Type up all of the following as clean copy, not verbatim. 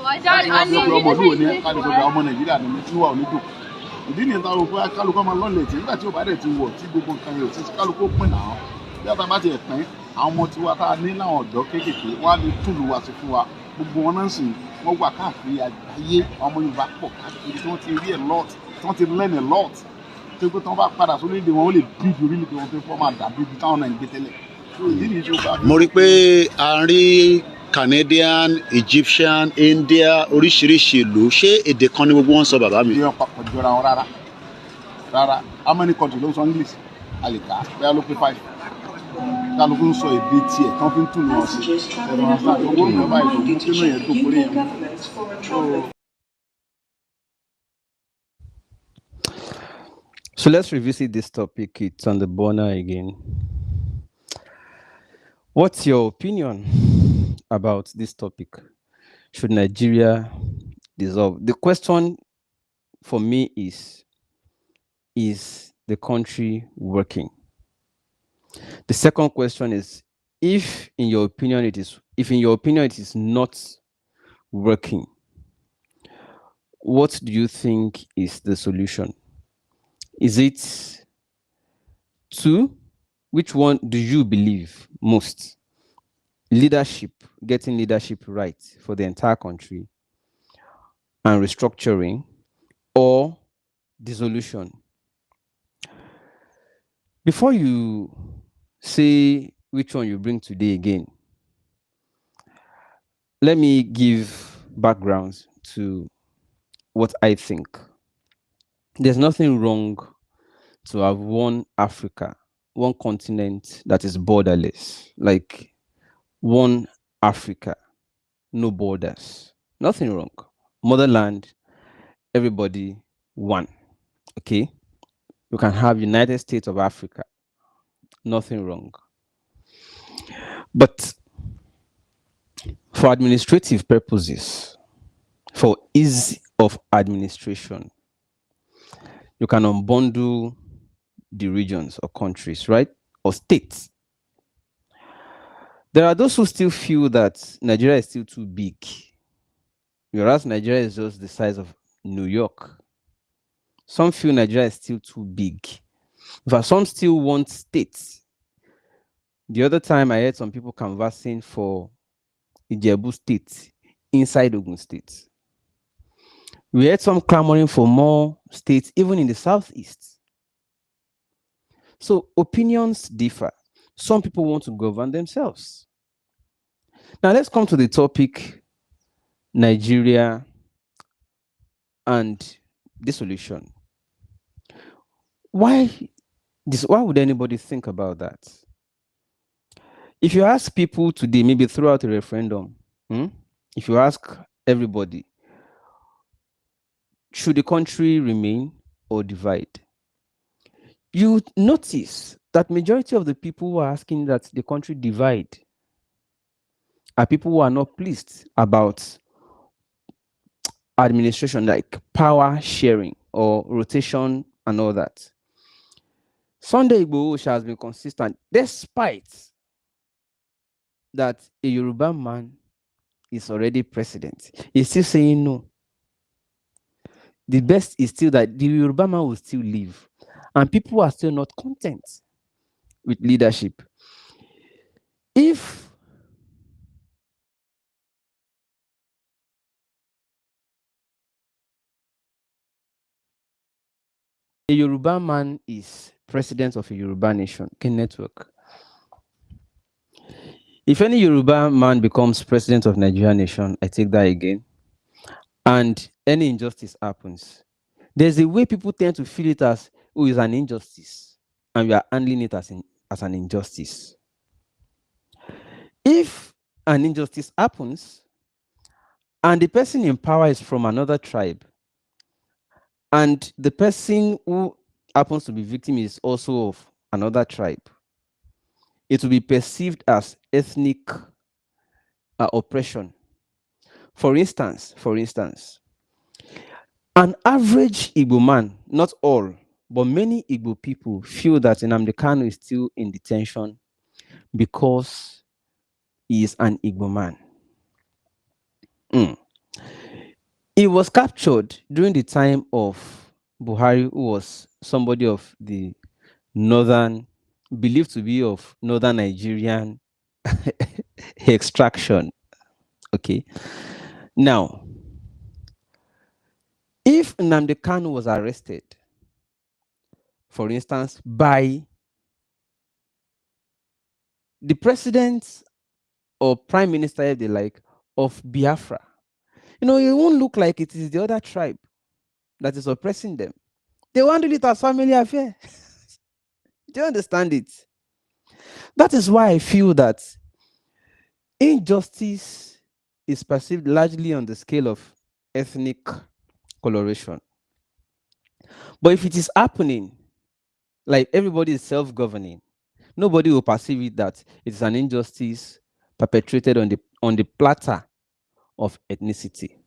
ọmọ olúwo ní kálukú ọmọ Nàìjíríà ní tiwa ò ní dùn ìdí nìyẹn táwọn òkú kálukú máa lọ́lẹ̀ tí nígbà tí ò bá dẹ̀ ti wọ̀ tí gbogbo nǹkan yóò ti kálukú pín náà bí a bá ti ẹ̀ pín àwọn ọmọ tiwa tá a ní láwọn ọ̀dọ́ kéékèèké wọ́n á lè túlù wa sí fún wa gbogbo wọn náà sì wọ́n wà káàkiri àgbáyé ọmọ Yorùbá pọ̀ káàkiri tí wọ́n ti rí a lot tí wọ́n ti learn a lot tó pé tí wọ́n bá padà sórí èdè wọn ó lè bíbi orílẹ̀-èdè wọn tó fọ́ máa dà bíbi táwọn náà ń gbé tẹ́lẹ̀. mo rí i pé a rí Canadian, Egyptian, India oríṣiríṣi ìlú ṣé èdè kan ní gbogbo wọn sọ bàbá mi. ìyẹn papọ̀ jọra wọn rárá how many countries ló ń sọ English a lè kà á bẹ́ẹ̀ ló pé 5 kálukú ń sọ èdè tiẹ̀ kán fi ń tún wọn sí ẹ̀rọ àṣà owó ìjọba ìdòwú kí náà yẹn tó kórè yẹn. So let's revisit this topic. It's on the burner again. What's your opinion about this topic? Should Nigeria dissolve? The question for me is the country working? The second question is, if in your opinion it is not working, what do you think is the solution? Is it two? Which one do you believe most? Leadership, getting leadership right for the entire country and restructuring, or dissolution? Before you say which one you bring today again, let me give backgrounds to what I think. There's nothing wrong to have one Africa, one continent that is borderless, like one Africa, no borders. Nothing wrong. Motherland, everybody, one. Okay? You can have United States of Africa. Nothing wrong. But for administrative purposes, for ease of administration, you can unbundle the regions or countries, right? Or states. There are those who still feel that Nigeria is still too big, whereas Nigeria is just the size of New York. Some feel Nigeria is still too big. But some still want states. The other time I heard some people conversing for Ijebu State inside Ogun State. We had some clamoring for more states, even in the southeast. So opinions differ. Some people want to govern themselves. Now let's come to the topic, Nigeria and dissolution. Why would anybody think about that? If you ask people today, maybe throughout a referendum, if you ask everybody, should the country remain or divide? You notice that majority of the people who are asking that the country divide are people who are not pleased about administration, like power sharing or rotation and all that. Sunday Igboho has been consistent, despite that a Yoruba man is already president. He's still saying no. The best is still that the Yoruba man will still live. And people are still not content with leadership. If a Yoruba man is president of a Yoruba nation, network. If any Yoruba man becomes president of Nigeria nation, I take that again, and any injustice happens, there's a way people tend to feel it as, oh, it's an injustice, and we are handling it as an injustice. If an injustice happens, and the person in power is from another tribe, and the person who happens to be victim is also of another tribe, it will be perceived as ethnic oppression. For instance, an average Igbo man, not all, but many Igbo people feel that Nnamdi Kanu is still in detention because he is an Igbo man. He was captured during the time of Buhari, who was somebody of the northern, believed to be of northern Nigerian extraction. Okay. Now, if Nnamdi Kanu was arrested, for instance, by the president or prime minister, if they like, of Biafra, it won't look like it is the other tribe that is oppressing them. They will handle it as family affair. Do you understand it? That is why I feel that injustice is perceived largely on the scale of ethnic coloration. But if it is happening, like everybody is self-governing, nobody will perceive it that it is an injustice perpetrated on the platter of ethnicity,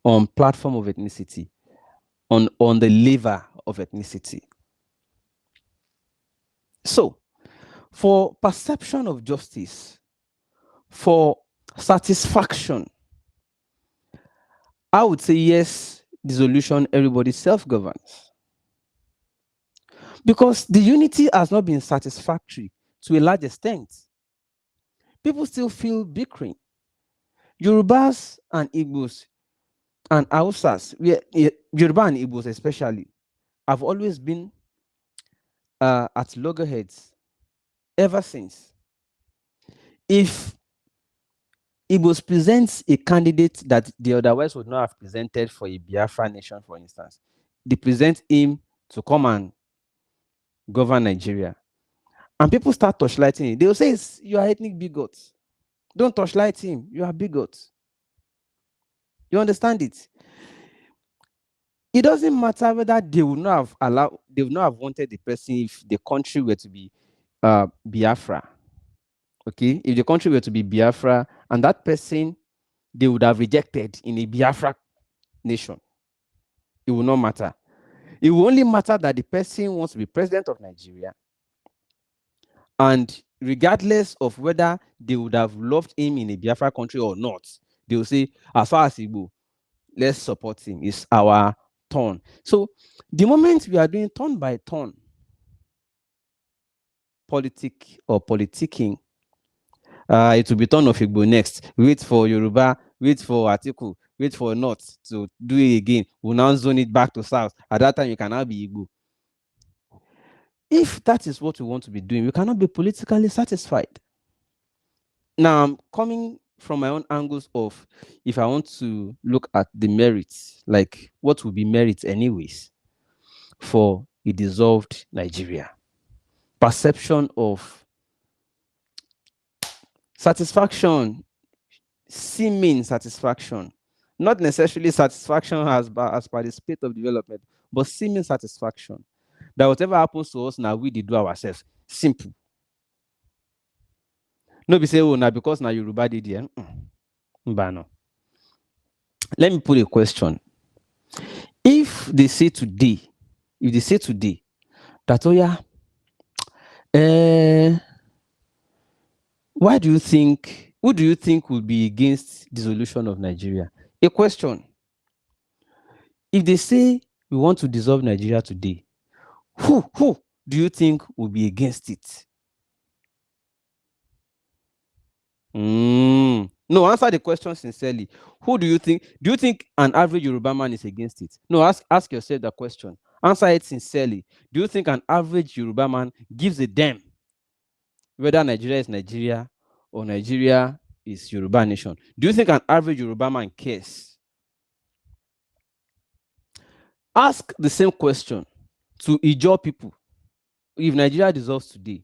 on platform of ethnicity, on the lever of ethnicity. So, for perception of justice, for satisfaction, I would say yes, dissolution, everybody self-governs. Because the unity has not been satisfactory to a large extent. People still feel bickering. Yorubas and Igbos and Hausas, Yoruba and Igbos especially, have always been at loggerheads ever since. If Igbos presents a candidate that they otherwise would not have presented for a Biafra nation, for instance, they present him to come and govern Nigeria, and people start torchlighting it, they will say, you are ethnic bigots. Don't torchlight him, you are bigots. You understand it? It doesn't matter whether they would not have wanted the person if the country were to be Biafra. Okay, if the country were to be Biafra and that person they would have rejected in a Biafra nation, it will not matter. It will only matter that the person wants to be president of Nigeria, and regardless of whether they would have loved him in a Biafra country or not, they will say, as far as Igbo, let's support him. It's our turn. So the moment we are doing turn by turn politicking, it will be turn of Igbo next. Wait for Yoruba, wait for Atiku, wait for North to do it again. We'll now zone it back to South. At that time, you can now be Igbo. If that is what we want to be doing, we cannot be politically satisfied. Now, I'm coming from my own angles of if I want to look at the merits, like what would be merits anyways for a dissolved Nigeria. Perception of satisfaction, seeming satisfaction, not necessarily satisfaction as per the state of development, but seeming satisfaction. That whatever happens to us now, we did do ourselves. Simple. No be say, oh, now because now Yoruba did here. No. Let me put a question. If they say today that, oh yeah, who do you think will be against dissolution of Nigeria? A question. If they say we want to dissolve Nigeria today, who do you think will be against it? No, answer the question sincerely. Who do you think? Do you think an average Yoruba man is against it? No, ask yourself that question. Answer it sincerely. Do you think an average Yoruba man gives a damn whether Nigeria is Nigeria or Nigeria is Yoruba nation? Do you think an average Yoruba man cares? Ask the same question to Ijaw people. If Nigeria dissolves today,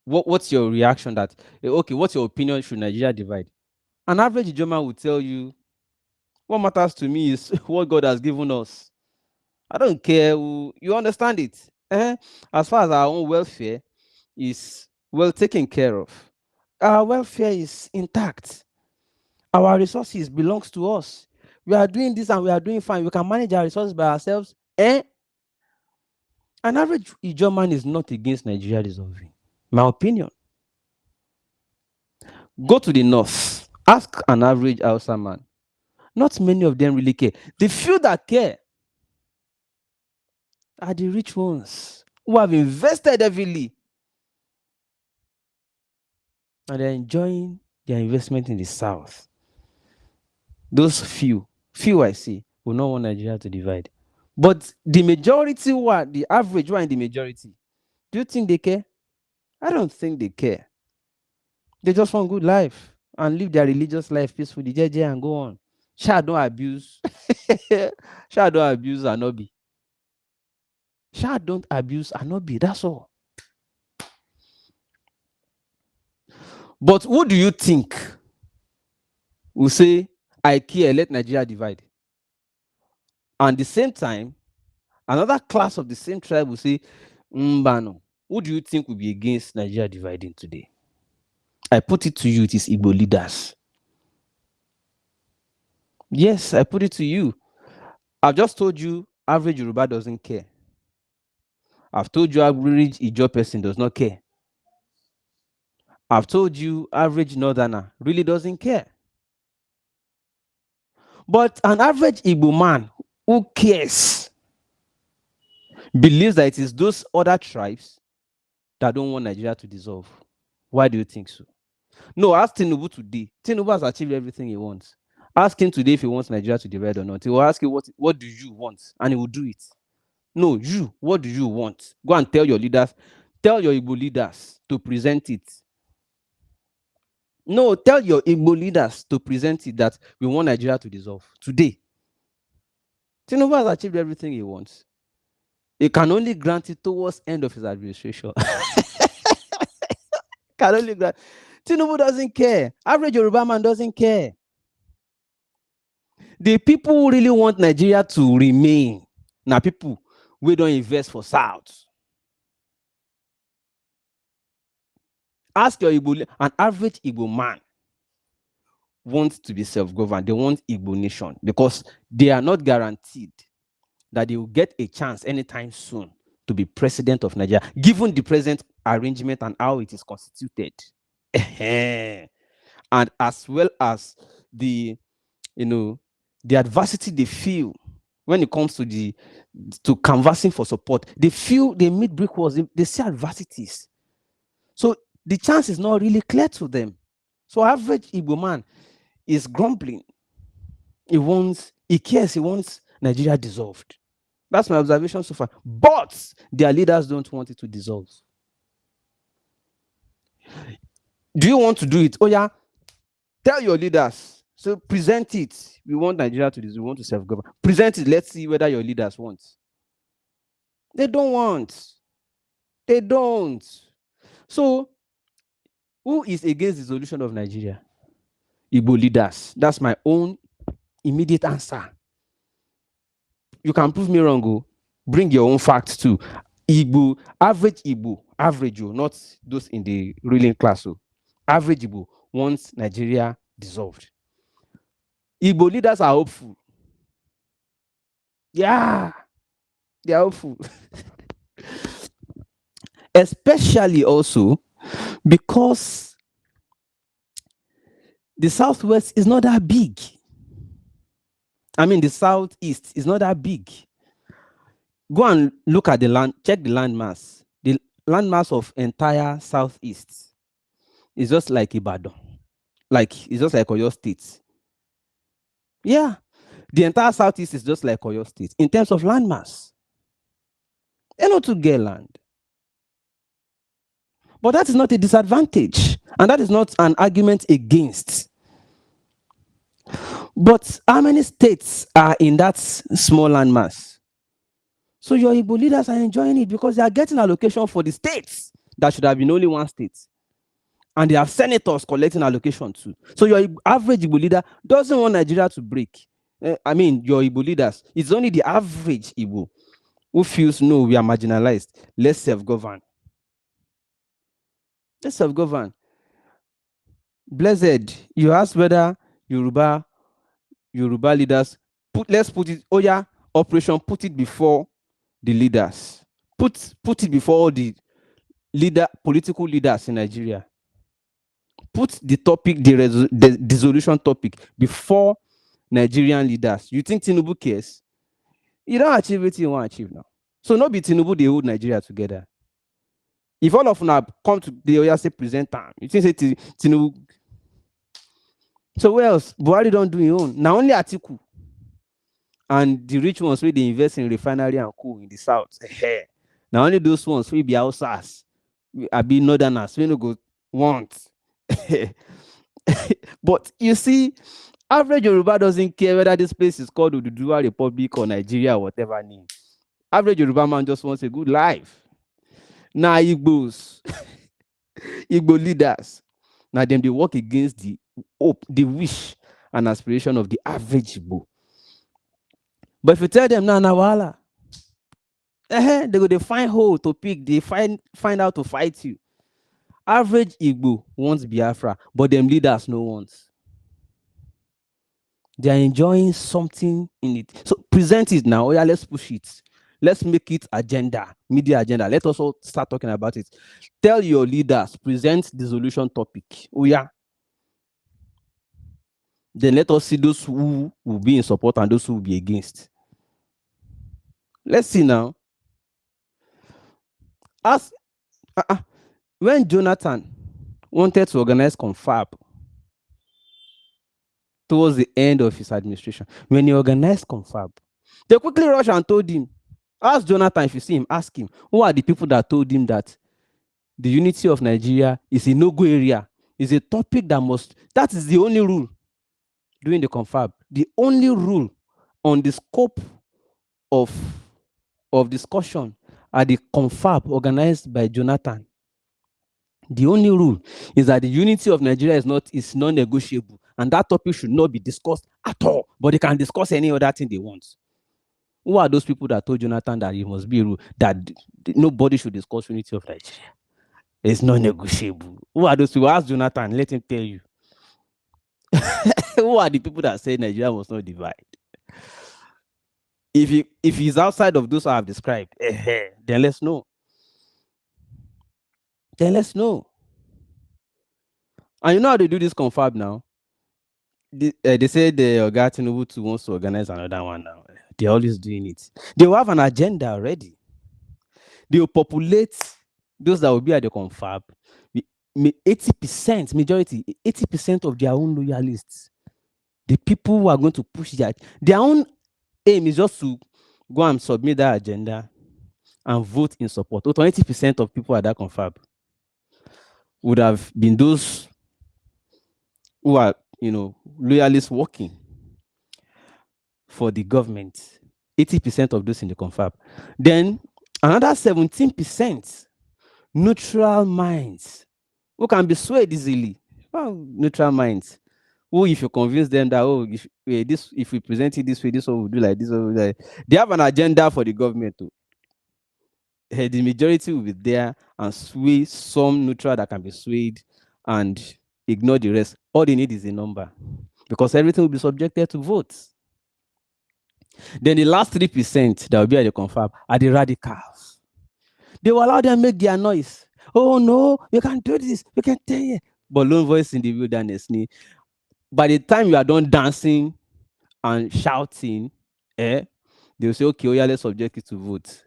what's your reaction? That okay, what's your opinion? Should Nigeria divide? An average Ijaw man will tell you, what matters to me is what God has given us. I don't care who, you understand it. As far as our own welfare is well taken care of, our welfare is intact. Our resources belongs to us. We are doing this and we are doing fine. We can manage our resources by ourselves. An average Ijaw man is not against Nigeria dissolving. My opinion. Go to the north. Ask an average Hausa man. Not many of them really care. The few that care are the rich ones who have invested heavily and they're enjoying their investment in the South. Those few I see, will not want Nigeria to divide. But the majority who are, the average who are in the majority, do you think they care? I don't think they care. They just want good life and live their religious life peacefully, JJ, and go on. Sha don't abuse. Sha don't abuse Anobi. Sha don't abuse Anobi. That's all. But who do you think will say, I care, let Nigeria divide? And at the same time, another class of the same tribe will say, Mbano. Who do you think will be against Nigeria dividing today? I put it to you, it is Igbo leaders. Yes, I put it to you. I've just told you average Yoruba doesn't care. I've told you average Ijaw person does not care. I've told you average Northerner really doesn't care. But an average Igbo man who cares believes that it is those other tribes that don't want Nigeria to dissolve. Why do you think so? No, ask Tinubu today. Tinubu has achieved everything he wants. Ask him today if he wants Nigeria to divide or not. He will ask you, what do you want? And he will do it. No, you, what do you want? Go and tell your leaders, tell your Igbo leaders to present it. No, tell your Igbo leaders to present it that we want Nigeria to dissolve today. Tinubu has achieved everything he wants. He can only grant it towards end of his administration. Can only grant. Tinubu doesn't care. Average Yoruba man doesn't care. The people who really want Nigeria to remain, now people we don't invest for South. Ask your Igbo, an average Igbo man wants to be self-governed. They want Igbo nation because they are not guaranteed that they will get a chance anytime soon to be president of Nigeria, given the present arrangement and how it is constituted. And as well as the, the adversity they feel when it comes to canvassing for support. They feel they meet brick walls, they see adversities. So the chance is not really clear to them. So average Igbo man is grumbling. He cares, he wants Nigeria dissolved. That's my observation so far. But their leaders don't want it to dissolve. Do you want to do it? Oh yeah, tell your leaders. So present it. We want Nigeria to dissolve. We want to self-govern. Present it. Let's see whether your leaders want. They don't want. They don't. So who is against the dissolution of Nigeria? Igbo leaders. That's my own immediate answer. You can prove me wrong. Go. Bring your own facts too. Igbo, average, not those in the ruling class. Average Igbo wants Nigeria dissolved. Igbo leaders are hopeful. Yeah, they are hopeful. Especially also because the Southwest is not that big. I mean, the Southeast is not that big. Go and look at the land, check the landmass. The landmass of entire Southeast is just like Ibadan. It's just like Oyo State. Yeah, the entire Southeast is just like Oyo State in terms of landmass. They're not to get land. But that is not a disadvantage. And that is not an argument against. But how many states are in that small landmass? So your Igbo leaders are enjoying it because they are getting allocation for the states that should have been only one state. And they have senators collecting allocation too. So your average Igbo leader doesn't want Nigeria to break. Your Igbo leaders, it's only the average Igbo who feels, no, we are marginalized. Let's self-govern. Let's self-govern. Blessed, you asked whether Yoruba leaders, let's put it, operation, put it before the leaders. Put it before all the political leaders in Nigeria. Put the topic, the dissolution topic, before Nigerian leaders. You think Tinubu cares? You don't achieve what you want to achieve now. So not be Tinubu, they hold Nigeria together. If all of them come to the Oya say present time, you think say Tinubu. So where else? Buhari don't do his own. Now only Atiku and the rich ones where they invest in refinery and coal in the south. Now only those ones will be outsiders. I be northerners. We no go want. But you see, average Yoruba doesn't care whether this place is called Oduduwa Republic or Nigeria or whatever name. Average Yoruba man just wants a good life. Now Igbos, Igbo leaders, now them they work against the hope, the wish and aspiration of the average Igbo. But if you tell them, nah, wahala, they go they find hole to pick, they find out to fight you. Average Igbo wants Biafra, but them leaders no wants. They are enjoying something in it. So present it now. Oh yeah, let's push it. Let's make it agenda, media agenda. Let us all start talking about it. Tell your leaders, present dissolution topic. Oh yeah. Then let us see those who will be in support and those who will be against. Let's see now. As when Jonathan wanted to organize Confab towards the end of his administration, when he organized Confab, they quickly rushed and told him, ask Jonathan, if you see him, ask him, who are the people that told him that the unity of Nigeria is a no-go area, is a topic that is the only rule during the Confab. The only rule on the scope of discussion at the Confab organized by Jonathan. The only rule is that the unity of Nigeria is non-negotiable, and that topic should not be discussed at all, but they can discuss any other thing they want. Who are those people that told Jonathan that it must be a rule that nobody should discuss unity of Nigeria? It's non-negotiable. Who are those people? Ask Jonathan, let him tell you. Who are the people that say Nigeria must not divide? If he's outside of those I have described, then let's know. And you know how they do this Confab now? They say the Oga Tinubu wants to organize another one now. They're always doing it. They will have an agenda already. They will populate those that will be at the Confab. 80%, majority, 80% of their own loyalists. The people who are going to push their own aim is just to go and submit that agenda and vote in support. 80% of people at that Confab would have been those who are, loyalists working for the government. 80% of those in the Confab. Then another 17% neutral minds who can be swayed easily. Neutral minds. Who, if you convince them that if we present it this way, this one will do like this, they have an agenda for the government too. The majority will be there and sway some neutral that can be swayed and ignore the rest. All they need is a number, because everything will be subjected to votes. Then the last 3% that will be at the Confab are the radicals. They will allow them make their noise. Oh no, you can't do this, you can't tell you. But lone voice in the wilderness. By the time you are done dancing and shouting, they will say, okay, let's subject it to vote.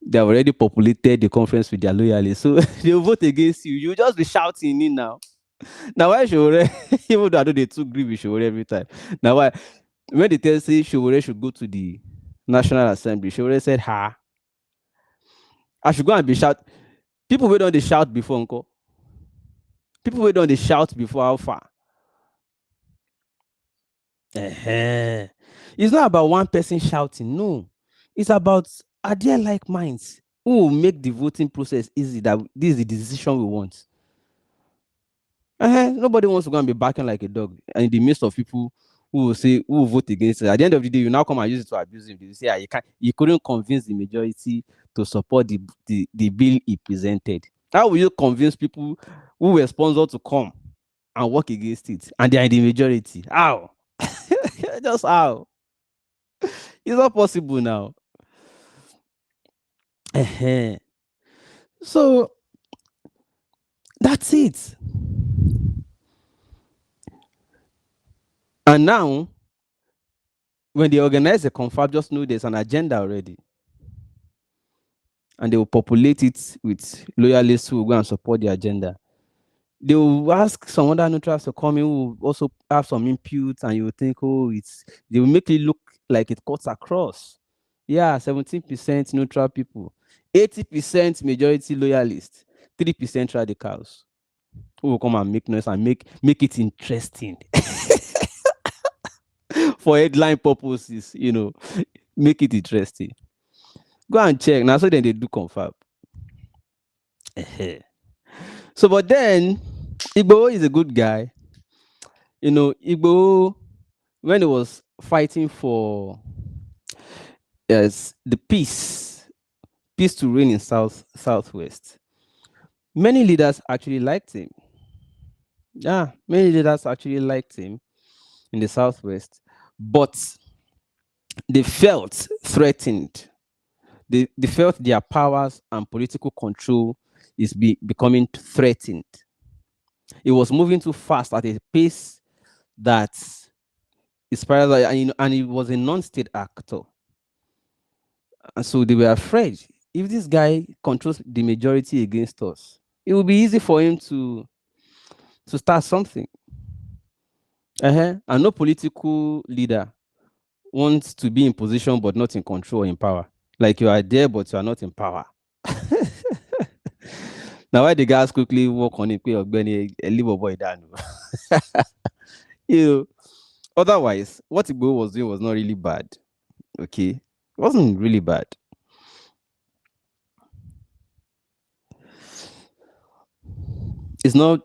They have already populated the conference with their loyalists. So they will vote against you. You'll just be shouting in now. Now why Showore, even though I know they too agree with Showore every time. Now why, when they tell say Showore should go to the National Assembly, Showore said, I should go and be shout. People wait on the shout before, uncle. People wait on the shout before how far. It's not about one person shouting. No, it's about, are there like minds who will make the voting process easy, that this is the decision we want. Nobody wants to go and be barking like a dog in the midst of people who will vote against it. At the end of the day, you now come and use it to abuse him. You say, you couldn't convince the majority to support the bill he presented. How will you convince people who were sponsored to come and work against it, and they are in the majority? How? Just how? It's not possible now. So that's it. And now when they organize the confab, just know there's an agenda already. And they will populate it with loyalists who will go and support the agenda. They will ask some other neutrals to come in who will also have some input, and you will think, oh, they will make it look like it cuts across. Yeah, 17% neutral people, 80% majority loyalists, 3% radicals who will come and make noise and make it interesting for headline purposes, make it interesting. Go and check. Now, so then they do confab. So, but then Igboho is a good guy. Igboho, when he was fighting for the peace to reign in southwest, many leaders actually liked him. Yeah, many leaders actually liked him in the southwest, but they felt threatened. They felt their powers and political control is becoming threatened. It was moving too fast at a pace that is parallel, and he was a non-state actor. And so they were afraid, if this guy controls the majority against us, it will be easy for him to start something. And no political leader wants to be in position but not in control or in power. Like you are there but you are not in power. Now why the guys quickly work on it, leave a boy down. Otherwise, what Igbo was doing was not really bad. Okay, it wasn't really bad. It's not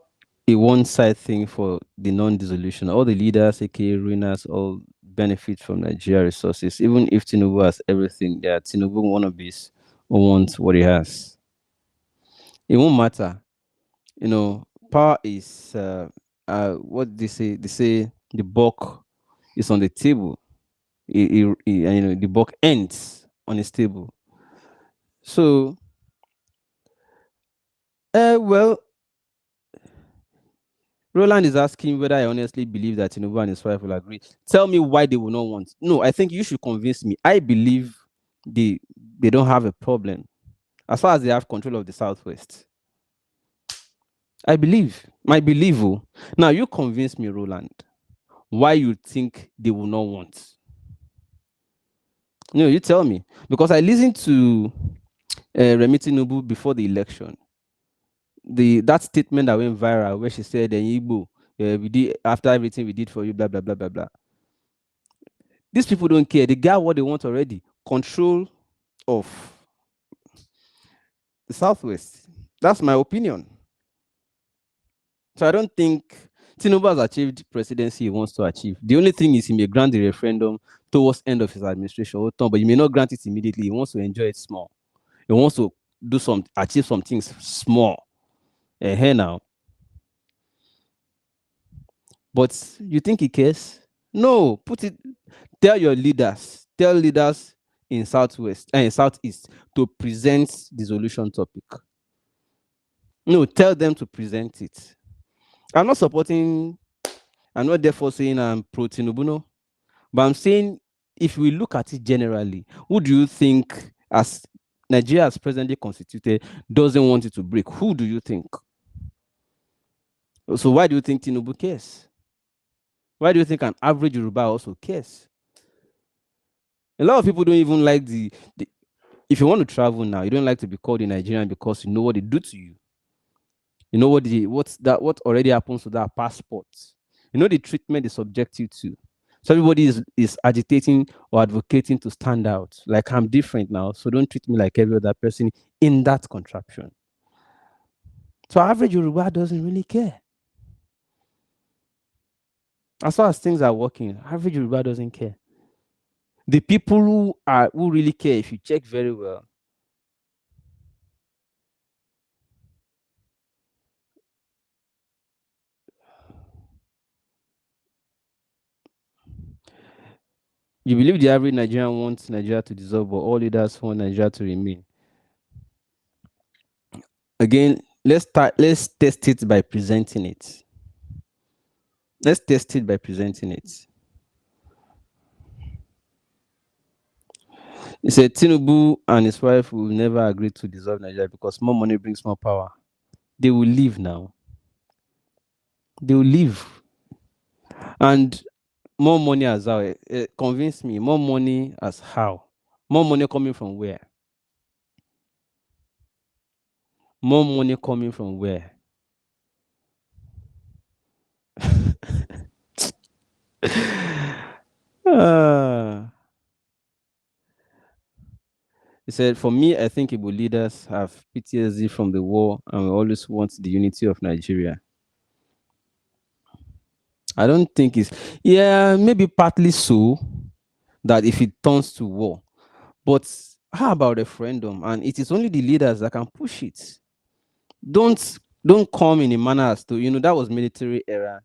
a one-side thing for the non-dissolution. All the leaders, aka ruiners, all benefit from Nigeria resources. Even if Tinubu has everything, there are Tinubu wannabes who want what he has. It won't matter. Power is what they say. They say the buck is on the table. The buck ends on his table. So, well, Roland is asking whether I honestly believe that Tinubu and his wife will agree. Tell me why they will not want. No, I think you should convince me. I believe they don't have a problem as far as they have control of the Southwest. I believe. My belief. Now, you convince me, Roland, why you think they will not want. No, you tell me. Because I listened to Remi Tinubu before the election. That statement that went viral where she said, Igbo, we did after everything we did for you, blah, blah, blah, blah, blah. These people don't care. They got what they want already. Control of the Southwest. That's my opinion. So I don't think Tinubu has achieved presidency he wants to achieve. The only thing is he may grant the referendum towards the end of his administration, but he may not grant it immediately. He wants to enjoy it small. He wants to achieve some things small. Here now. But you think he cares? No. Tell leaders in Southwest and Southeast to present the solution topic. No, tell them to present it. I'm not therefore saying I'm pro Tinubu, no. But I'm saying if we look at it generally, who do you think, as Nigeria is presently constituted, doesn't want it to break? Who do you think? So why do you think Tinubu cares? Why do you think an average Yoruba also cares? A lot of people don't even like if you want to travel now, you don't like to be called a Nigerian because you know what they do to you. You know what already happens to that passport. You know the treatment they subject you to. So everybody is agitating or advocating to stand out. Like, I'm different now, so don't treat me like every other person in that contraption. So average Yoruba doesn't really care. As far as things are working, average Yoruba doesn't care. The people who really care, if you check very well, you believe the average Nigerian wants Nigeria to dissolve, but all leaders want Nigeria to remain. Again, let's test it by presenting it. Let's test it by presenting it. He said Tinubu and his wife will never agree to dissolve Nigeria because more money brings more power. They will leave now. They will leave. And more money as how? Convince me. More money as how? More money coming from where? More money coming from where? Ah. He said, for me, I think Igbo leaders have PTSD from the war and we always want the unity of Nigeria. I don't think it's, yeah, maybe partly so, that if it turns to war. But how about referendum? And it is only the leaders that can push it. Don't come in a manner as to, that was military era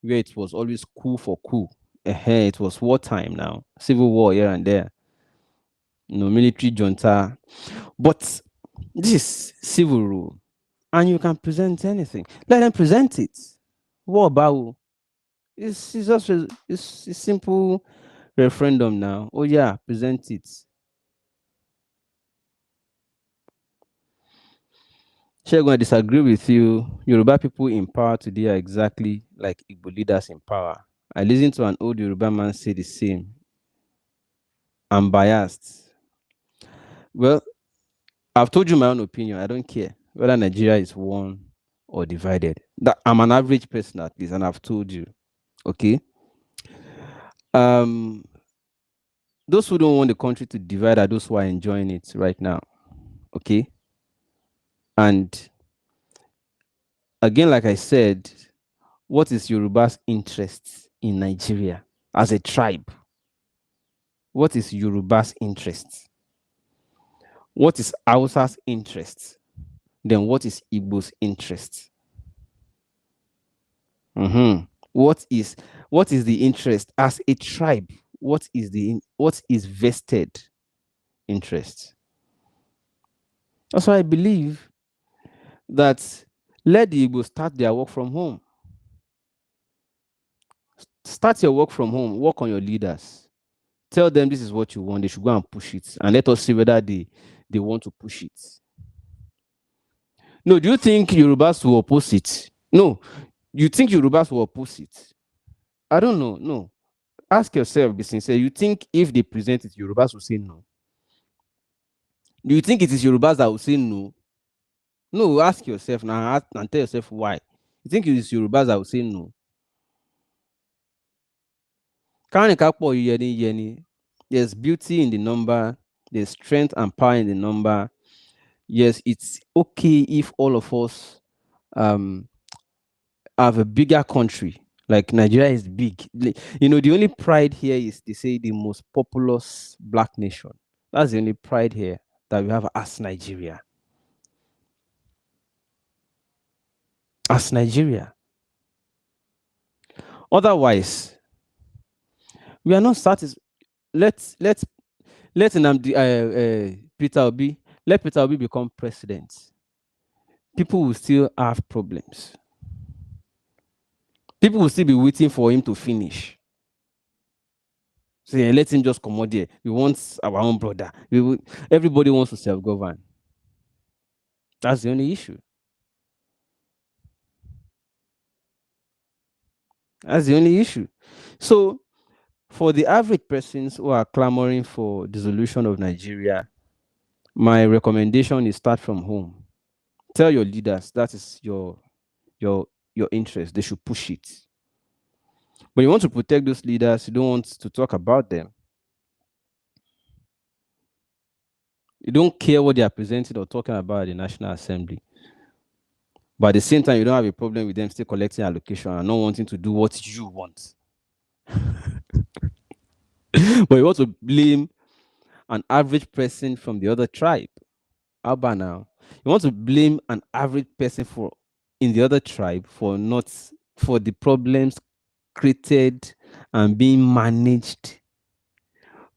where it was always coup for coup. It was wartime now, civil war here and there. Military junta. But this is civil rule, and you can present anything. Let them present it. What about? It's just it's a simple referendum now. Oh yeah, present it. Shegun, I disagree with you. Yoruba people in power today are exactly like Igbo leaders in power. I listened to an old Yoruba man say the same. I'm biased. Well, I've told you my own opinion. I don't care whether Nigeria is one or divided. That I'm an average person at least, and I've told you. Okay. Those who don't want the country to divide are those who are enjoying it right now. Okay. And again, like I said, what is Yoruba's interest in Nigeria as a tribe? What is Yoruba's interest? What is Hausa's interest? Then what is Igbo's interest? What is the interest as a tribe? What is vested interest? That's why I believe that let the Igbo start their work from home. Start your work from home. Work on your leaders. Tell them this is what you want. They should go and push it. And let us see whether they want to push it. No, do you think Yorubas will oppose it? No. You think Yorubas will oppose it? I don't know. No. Ask yourself, be sincere. You think if they present it, Yorubas will say no? Do you think it is Yorubas that will say no? No, ask yourself now and tell yourself why. You think it is Yorubas that will say no? There's beauty in the number, there's strength and power in the number. Yes, it's okay if all of us have a bigger country. Like Nigeria is big. The only pride here is they say the most populous black nation. That's the only pride here that we have as Nigeria. As Nigeria. Otherwise, we are not satisfied. Let Peter Obi become president. People will still have problems. People will still be waiting for him to finish. So yeah, let him just come out there. We want our own brother. Everybody wants to self-govern. That's the only issue. That's the only issue. So, for the average persons who are clamoring for dissolution of Nigeria, my recommendation is start from home. Tell your leaders that is your interest. They should push it. But you want to protect those leaders. You don't want to talk about them. You don't care what they are presenting or talking about at the National Assembly. But at the same time, you don't have a problem with them still collecting allocation and not wanting to do what you want. But you want to blame an average person from the other tribe. How about now? You want to blame an average person in the other tribe for the problems created and being managed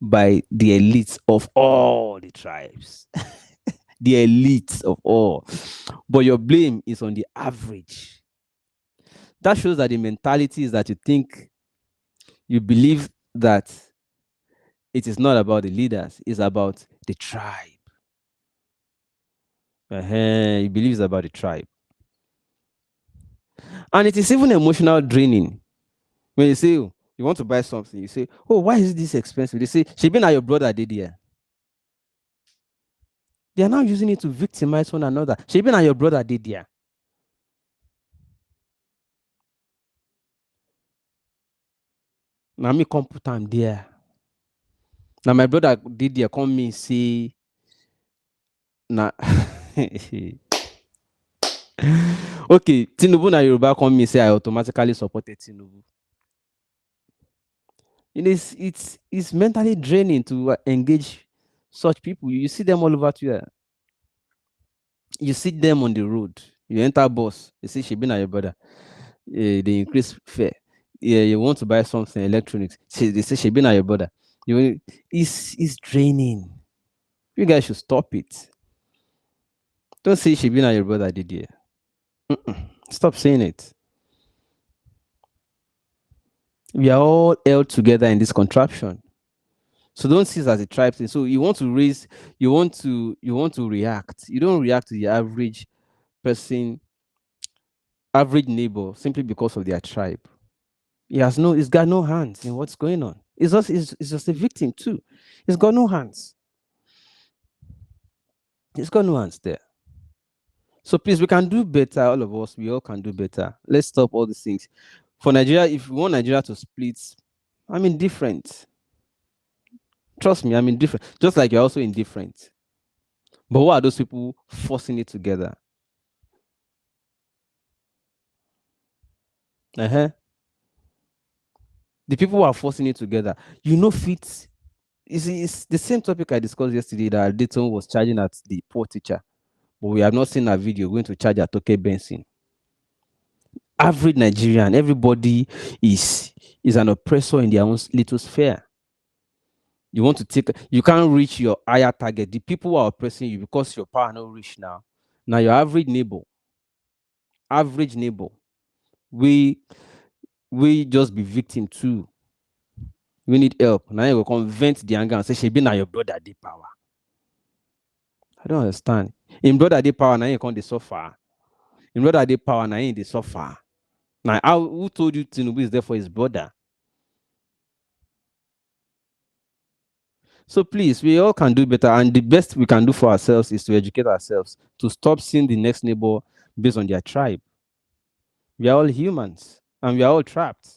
by the elites of all the tribes. The elites of all. But your blame is on the average. That shows that the mentality is that you believe that It is not about the leaders, it's about the tribe. He believes about the tribe. And it is even emotional draining. When you say, oh, you want to buy something, you say, oh, why is this expensive? They say, she been at your brother did here. They are now using it to victimize one another. She been at your brother did here. Now me come put am there. Now my brother did there, come me say, nah. Okay, Tinubu na Yoruba come me say I automatically supported Tinubu. It's mentally draining to engage such people. You see them all over Twitter. You see them on the road. You enter bus. You see she been at your brother. They increase fare. Yeah, you want to buy something electronics. They say she been at your brother. It's draining. You guys should stop it. Don't say she been at your brother, did you? Stop saying it. We are all held together in this contraption. So don't see it as a tribe thing. So you want to react. You don't react to the average person, average neighbor, simply because of their tribe. He's got no hands in what's going on. It's just a victim too. He's got no hands. He's got no hands there. So please, we can do better. All of us, we all can do better. Let's stop all these things. For Nigeria, if we want Nigeria to split, I'm indifferent. Trust me, I'm indifferent. Just like you're also indifferent. But what are those people forcing it together? The people who are forcing it together, fit. It's the same topic I discussed yesterday that Dayton was charging at the poor teacher. But we have not seen a video going to charge at Toke Benson. Average Nigerian, everybody is an oppressor in their own little sphere. You can't reach your higher target. The people who are oppressing you because your power not reach now. Now your average neighbor, we just be victim too. We need help. Now you go convent the anger and say, she be now your brother the power. I don't understand. In brother the power, now you can't suffer. In brother the power, now you suffer. Now, who told you Tinubu is there for his brother? So please, we all can do better. And the best we can do for ourselves is to educate ourselves, to stop seeing the next neighbor based on their tribe. We are all humans and we are all trapped.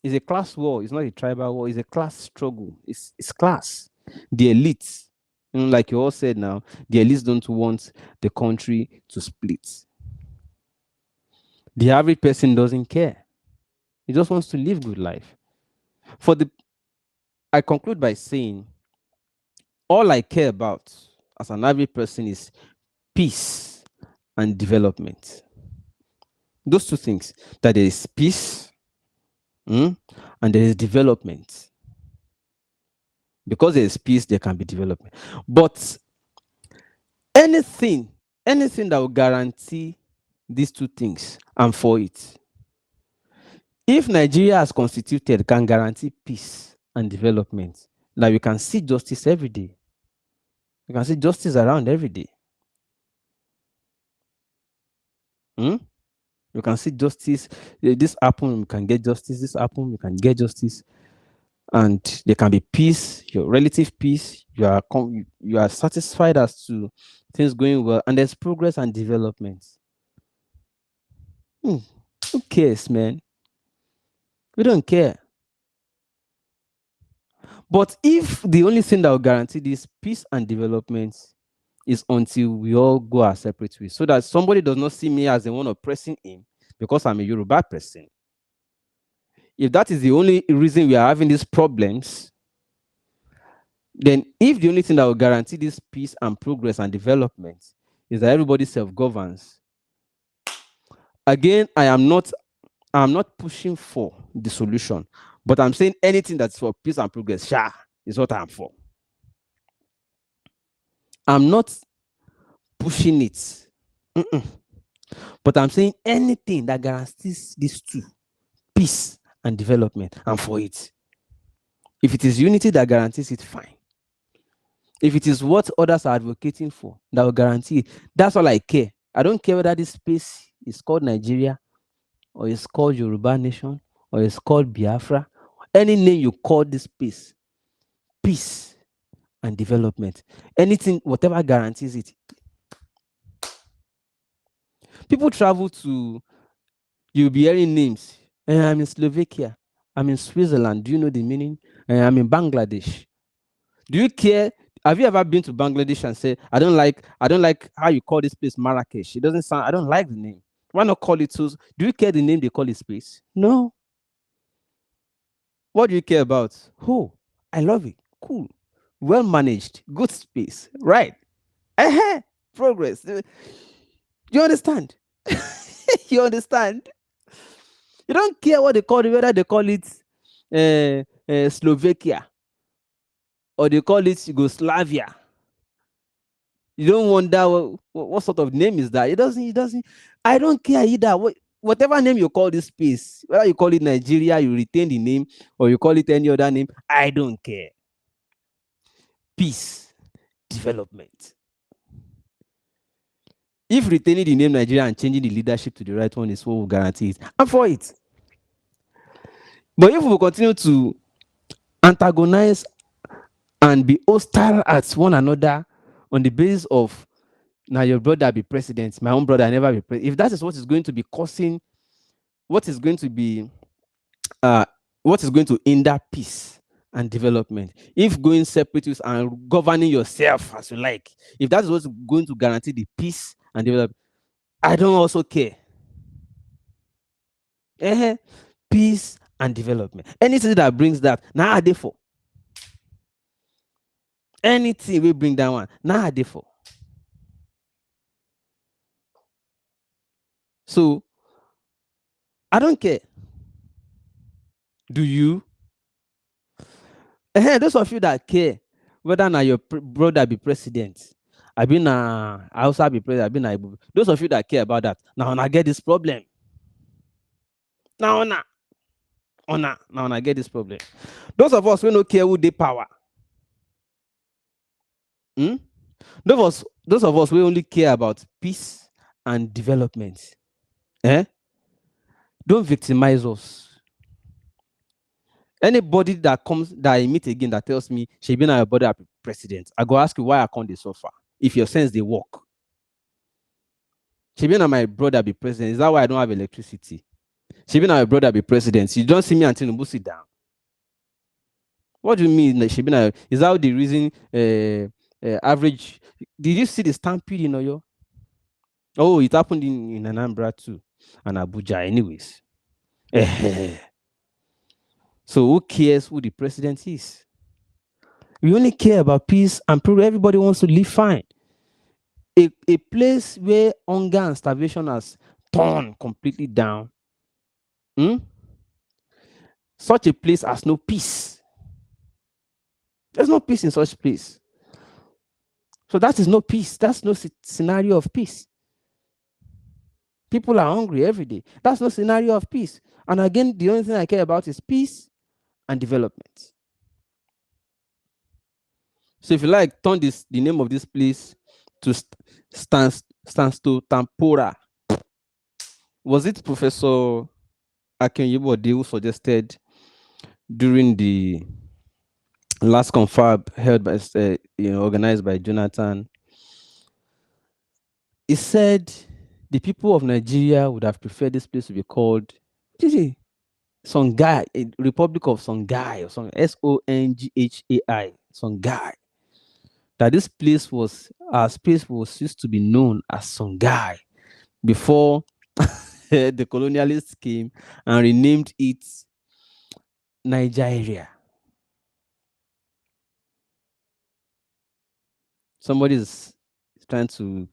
It's a class war. It's not a tribal war. It's a class struggle. It's class. The elites, like you all said now, the elites don't want the country to split. The average person doesn't care. He just wants to live good life. I conclude by saying, all I care about as an average person is peace and development. Those two things, that there is peace and there is development. Because there is peace, there can be development. But anything that will guarantee these two things, I'm for it. If Nigeria as constituted can guarantee peace and development, now you can see justice every day. You can see justice around every day. You can see justice. This happen, you can get justice. This happen, you can get justice. And there can be peace, your relative peace. You are satisfied as to things going well, and there's progress and development. Who cares, man? We don't care. But if the only thing that will guarantee this peace and development is until we all go our separate ways, so that somebody does not see me as the one oppressing him because I'm a Yoruba person. If that is the only reason we are having these problems, then if the only thing that will guarantee this peace and progress and development is that everybody self-governs, again, I'm not pushing for the solution, but I'm saying anything that's for peace and progress, is what I'm for. I'm not pushing it. But I'm saying anything that guarantees these two, peace and development, I'm for it. If it is unity that guarantees it, fine. If it is what others are advocating for that will guarantee it, that's all I care. I don't care whether this space is called Nigeria, or it's called Yoruba Nation, or it's called Biafra. Any name you call this space, peace and development, anything, whatever guarantees it. People travel to, you'll be hearing names. I'm in Slovakia. I'm in Switzerland. Do you know the meaning? I'm in Bangladesh. Do you care? Have you ever been to Bangladesh and said, I don't like how you call this place Marrakesh? It doesn't sound, I don't like the name. Why not call it so? Do you care the name they call it space? No. What do you care about? Oh, I love it. Cool. Well managed. Good space. Right. Progress. You understand? You understand? You don't care what they call it, whether they call it Slovakia or they call it Yugoslavia. You don't wonder what sort of name is that. It doesn't. I don't care either. Whatever name you call this space, whether you call it Nigeria, you retain the name, or you call it any other name, I don't care. Peace, development. If retaining the name Nigeria and changing the leadership to the right one is what will guarantee it, I'm for it. But if we continue to antagonize and be hostile at one another on the basis of, now your brother be president, my own brother never be president, if that is what is going to be causing, what is going to hinder peace and development, if going separatists and governing yourself as you like, if that is what's going to guarantee the peace and development, I don't also care. Peace and development. Anything that brings that, now are they for? Anything will bring that one, now are they for? So I don't care. Do you? Those of you that care whether now your brother be president, I also be president, those of you that care about that, now I get this problem. Now I get this problem. Those of us who don't care who they power. Those of us who only care about peace and development. Don't victimize us. Anybody that I meet again that tells me she been a brother president, I go ask you why I can't they suffer if your sense they work. She been my brother be president. Is that why I don't have electricity? She been my brother be president. You don't see me until you sit down. What do you mean? She been is that the reason? Average. Did you see the stampede in Oyo? Oh, it happened in Anambra too, and Abuja, anyways. So who cares who the president is? We only care about peace and progress. Everybody wants to live fine. A place where hunger and starvation has torn completely down. Such a place has no peace. There's no peace in such place. So that is no peace. That's no scenario of peace. People are hungry every day. That's no scenario of peace. And again, the only thing I care about is peace and development. So if you like, turn the name of this place to Stansto Tampora. Was it Professor Akenyebode who suggested during the last confab held by organized by Jonathan? He said the people of Nigeria would have preferred this place to be called Songhai, Republic of Songhai, or Songhai, Songhai. That this place was, our space was used to be known as Songhai before the colonialists came and renamed it Nigeria. Somebody is trying to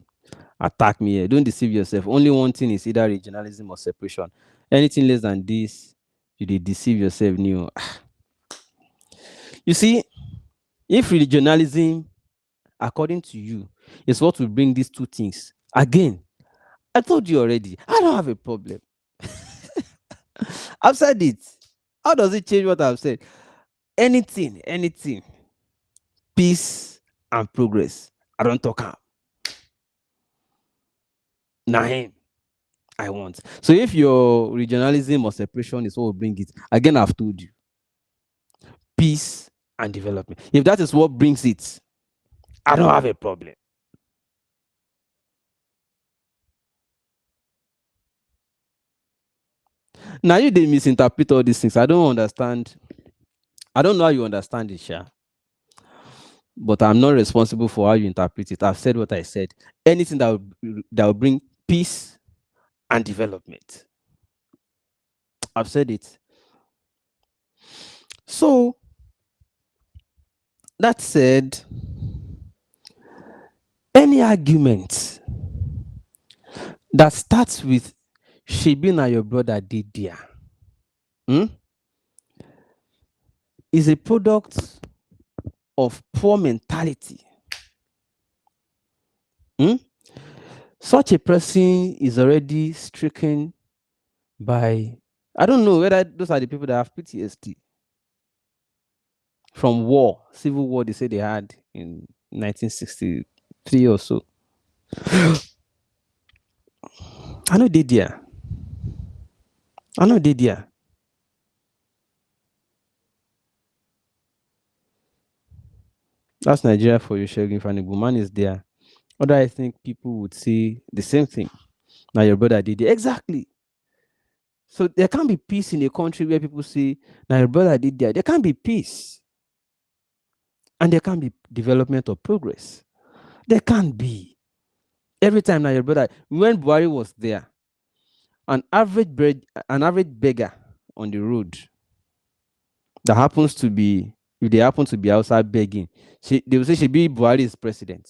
attack me here. Don't deceive yourself. Only one thing is either regionalism or separation. Anything less than this, you deceive yourself. You see, if regionalism, according to you, is what will bring these two things, again, I told you already, I don't have a problem. I've said it. How does it change what I've said? anything, peace and progress. I don't talk am. Na him I want. So if your regionalism or separation is what will bring it, again, I've told you, peace and development. If that is what brings it, I don't have a problem. Now you dey misinterpret all these things. I don't understand. I don't know how you understand it, Sha. But I'm not responsible for how you interpret it. I've said what I said. Anything that will bring peace and development. I've said it. So that said, any argument that starts with Shebi na your brother dey there is a product of poor mentality. Such a person is already stricken by, I don't know whether those are the people that have PTSD from war, civil war they say they had in 1963 or so. I know they there. That's Nigeria for you, Shegun Fanigbu. Man is there. Other I think people would say the same thing. Now your brother did it. Exactly. So there can't be peace in a country where people say, now your brother did that. There can't be peace. And there can't be development or progress. There can't be. Every time now your brother, when Buhari was there, an average beggar on the road that happens to be, if they happen to be outside begging, they will say Buhari is president.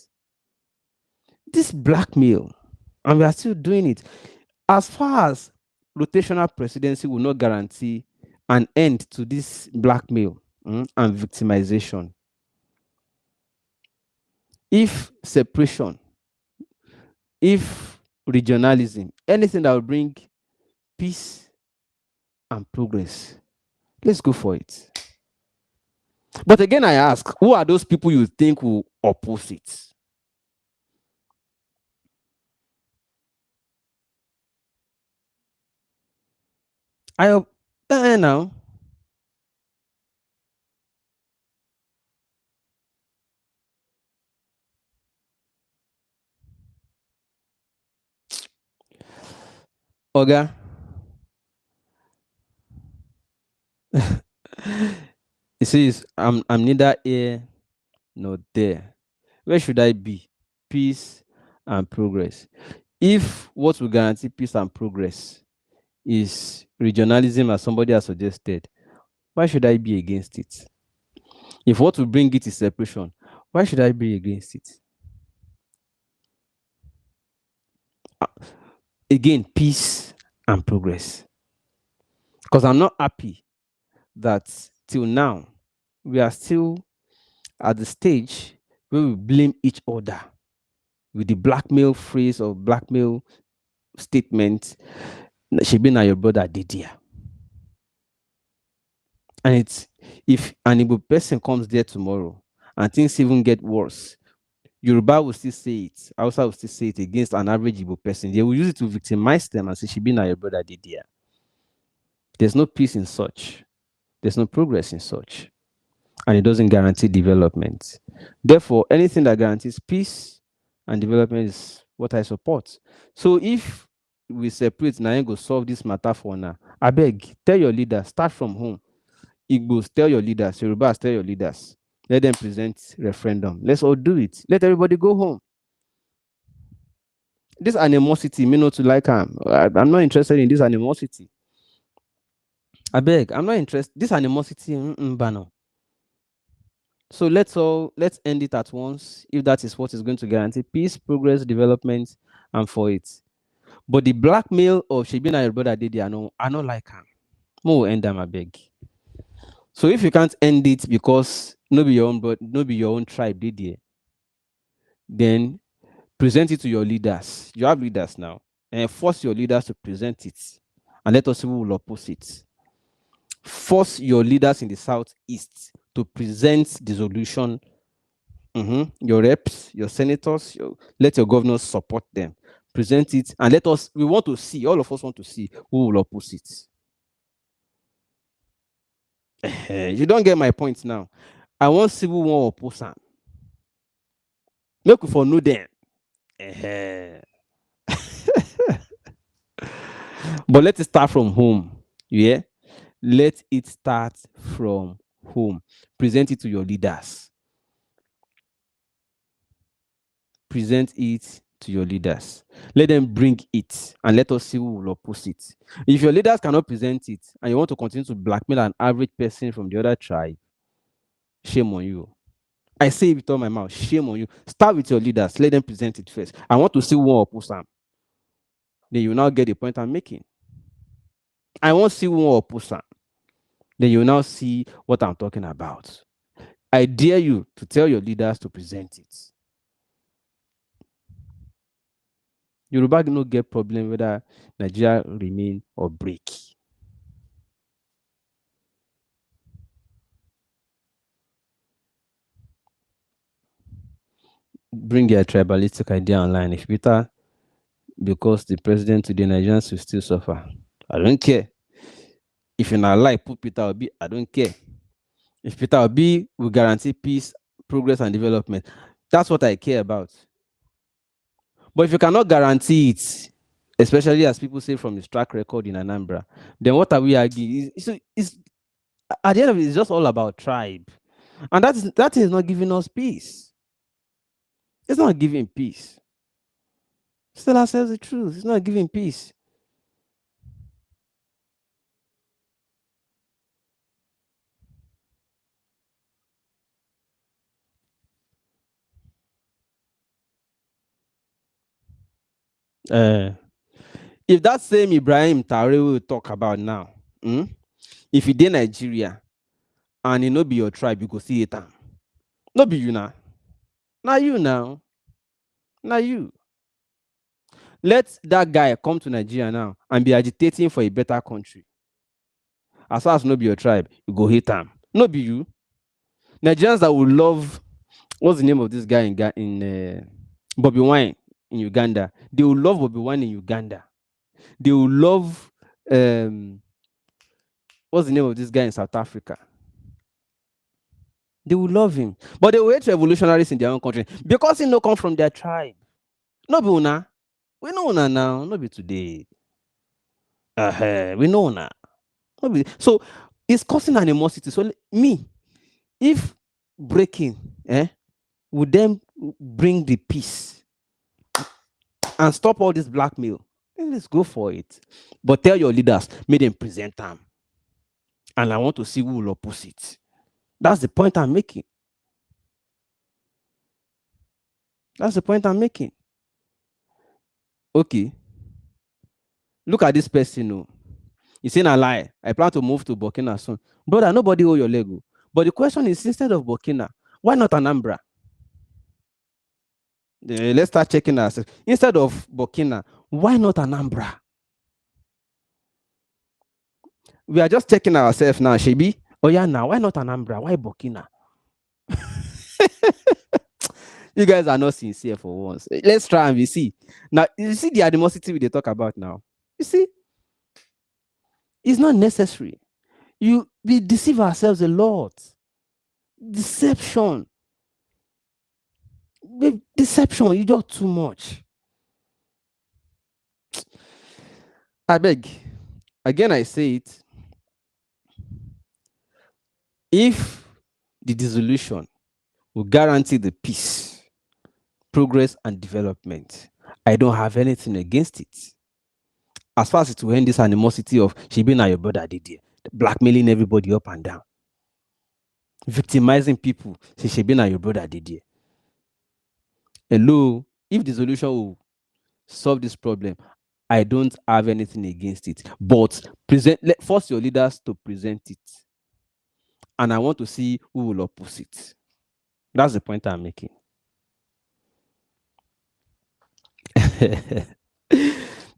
This blackmail, and we are still doing it. As far as rotational presidency will not guarantee an end to this blackmail and victimization, if separation, if regionalism, anything that will bring peace and progress, let's go for it. But again, I ask, who are those people you think will oppose it? Now. Oga. It says, I'm neither here nor there. Where should I be? Peace and progress. If what will guarantee peace and progress is regionalism, as somebody has suggested, why should I be against it? If what will bring it is separation, why should I be against it? Again, peace and progress. Because I'm not happy that till now, we are still at the stage where we blame each other with the blackmail phrase or blackmail statement. Shebi na your brother did here. And it's, if an Igbo person comes there tomorrow and things even get worse, Yoruba will still say it, Hausa will still say it against an average Igbo person. They will use it to victimize them and say, Shebi na your brother did here. There's no peace in such. There's no progress in such. And it doesn't guarantee development. Therefore, anything that guarantees peace and development is what I support. So if we separate, now go solve this matter for now. I beg, tell your leaders, start from home. Igbos, tell your leaders. Yorubas, tell your leaders. Let them present referendum. Let's all do it. Let everybody go home. This animosity, me not to like I'm not interested in this animosity. I beg, I'm not interested. This animosity, banner. So let's end it at once, if that is what is going to guarantee peace, progress, development, and for it. But the blackmail of Shebi na your brother did, I don't like him. More end them, I beg. So if you can't end it because no be your own tribe did it, then present it to your leaders. You have leaders now, and force your leaders to present it, and let us see who will oppose it. Force your leaders in the southeast to present dissolution. Your reps, your senators, let your governors support them. Present it and we want to see, all of us want to see who will oppose it. You don't get my point now. I want civil war oppose am. Make we for know them. But let it start from home. Yeah? Let it start from home. Present it to your leaders. Present it to your leaders. Let them bring it and let us see who will oppose it. If your leaders cannot present it and you want to continue to blackmail an average person from the other tribe, shame on you. I say it with all my mouth, shame on you. Start with your leaders. Let them present it first. I want to see who will oppose them. Then you will now get the point I'm making. I want to see who will oppose them. Then you will now see what I'm talking about. I dare you to tell your leaders to present it. Yoruba no get problem whether Nigeria remain or break. Bring your tribalistic idea online. If Peter, because the president today, Nigerians will still suffer. I don't care. If you're not like put Peter Obi, I don't care. If Peter Obi will guarantee peace, progress, and development, that's what I care about. But if you cannot guarantee it, especially as people say from his track record in Anambra, then what are we arguing? It's at the end of it, it's just all about tribe. And that is not giving us peace. It's not giving peace. Tell ourselves the truth. It's not giving peace. If that same Ibrahim Traore we talk about now, if he did Nigeria and he no be your tribe, you go see it. No be you now. Not you now. Not you. Let that guy come to Nigeria now and be agitating for a better country. As far as no be your tribe, you go hate him. No be you. Nigerians that will love, what's the name of this guy in Bobby Wine in Uganda? They will love Bobby Wine in Uganda. They will love what's the name of this guy in South Africa? They will love him. But they will hate revolutionaries in their own country because he no come from their tribe. No be una. We know una now. No be today. We know una. No be. So it's causing animosity. So me, if breaking, would then bring the peace and stop all this blackmail, let's go for it. But tell your leaders, make them present them. And I want to see who will oppose it. That's the point I'm making. That's the point I'm making. Okay. Look at this person. You say, a lie. I plan to move to Burkina soon. Brother, nobody owe your Lego. But the question is, instead of Burkina, why not Anambra? Let's start checking ourselves. Instead of Burkina, why not Anambra? We are just checking ourselves now, Shebi. Oh yeah, now why not Anambra? Why Burkina? You guys are not sincere for once. Let's try and we see. Now, you see the animosity we talk about now. You see, it's not necessary. We deceive ourselves a lot. Deception. Deception, you do too much. I beg. Again, I say it. If the dissolution will guarantee the peace, progress, and development, I don't have anything against it. As far as it will end this animosity of she being your brother did there, blackmailing everybody up and down, victimizing people, she being your brother did there. Hello, if the solution will solve this problem, I don't have anything against it. But force your leaders to present it. And I want to see who will oppose it. That's the point I'm making.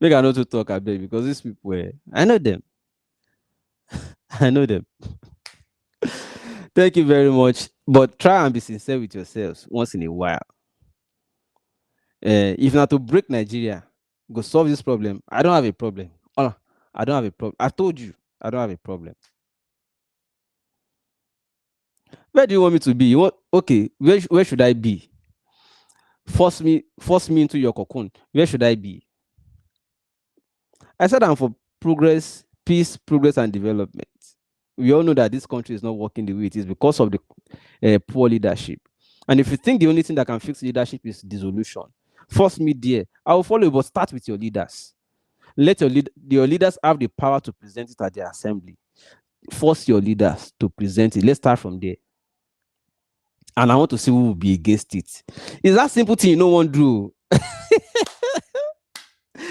Make I not to talk a bit because these people, I know them. I know them. Thank you very much. But try and be sincere with yourselves once in a while. If not to break Nigeria, go solve this problem. I don't have a problem. I don't have a problem. I told you, I don't have a problem. Where do you want me to be? You want okay? Where should I be? Force me into your cocoon. Where should I be? I said I'm for progress, peace, progress, and development. We all know that this country is not working the way it is because of the poor leadership. And if you think the only thing that can fix leadership is dissolution, force me there. I will follow you, but start with your leaders. Let your leaders have the power to present it at the assembly. Force your leaders to present it. Let's start from there. And I want to see who will be against it. Is that simple thing you no one do?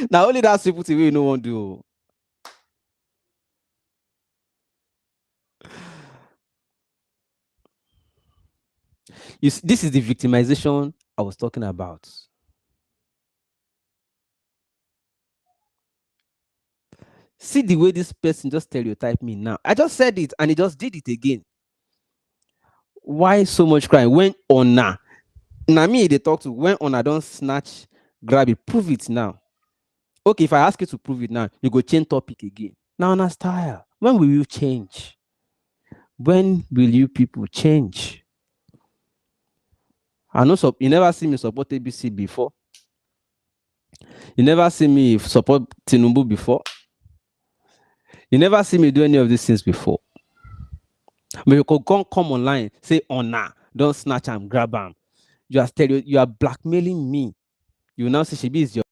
Now only that simple thing you no one do. This is the victimization I was talking about. See the way this person just stereotyped me now. I just said it and he just did it again. Why so much crime? When honor, now me they talk to when honor don't snatch, grab it, prove it now. Okay, if I ask you to prove it now, you go change topic again. Now honor style. When will you change? When will you people change? I know you never see me support ABC before. You never see me support Tinubu before. You never see me do any of these things before. But you could come online, say honor, don't snatch and grab them. You are blackmailing me. You now say Shebi is your.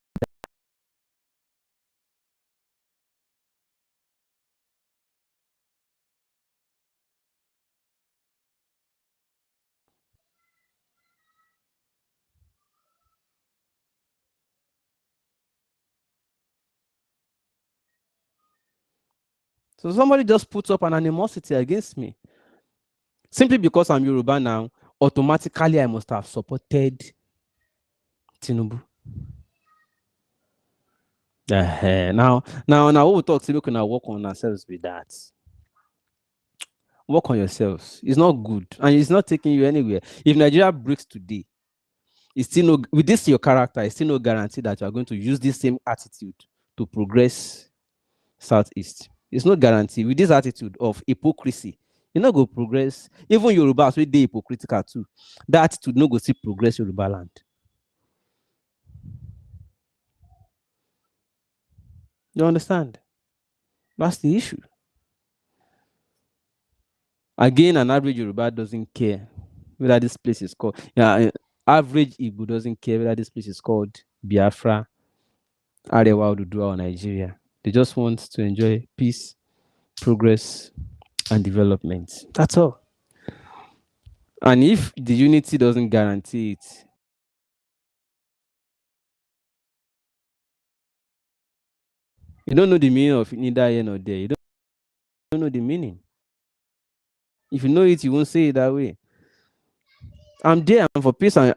So somebody just puts up an animosity against me. Simply because I'm Yoruba now, automatically I must have supported Tinubu. Now what we talk, we can work on ourselves with that. Work on yourselves. It's not good and it's not taking you anywhere. If Nigeria breaks today, it's still no, with this your character, it's still no guarantee that you are going to use this same attitude to progress Southeast. It's no guarantee with this attitude of hypocrisy. You not go progress. Even Yoruba, so they hypocritical too. That attitude no go see progress Yoruba land. You understand? That's the issue. Again, an average Yoruba doesn't care whether this place is called. Average Igbo doesn't care whether this place is called Biafra, Arewa, Oduduwa, or Nigeria. They just want to enjoy peace, progress, and development. That's all. And if the unity doesn't guarantee it, you don't know the meaning of neither here nor there. You don't know the meaning. If you know it, you won't say it that way. I'm there. I'm for peace and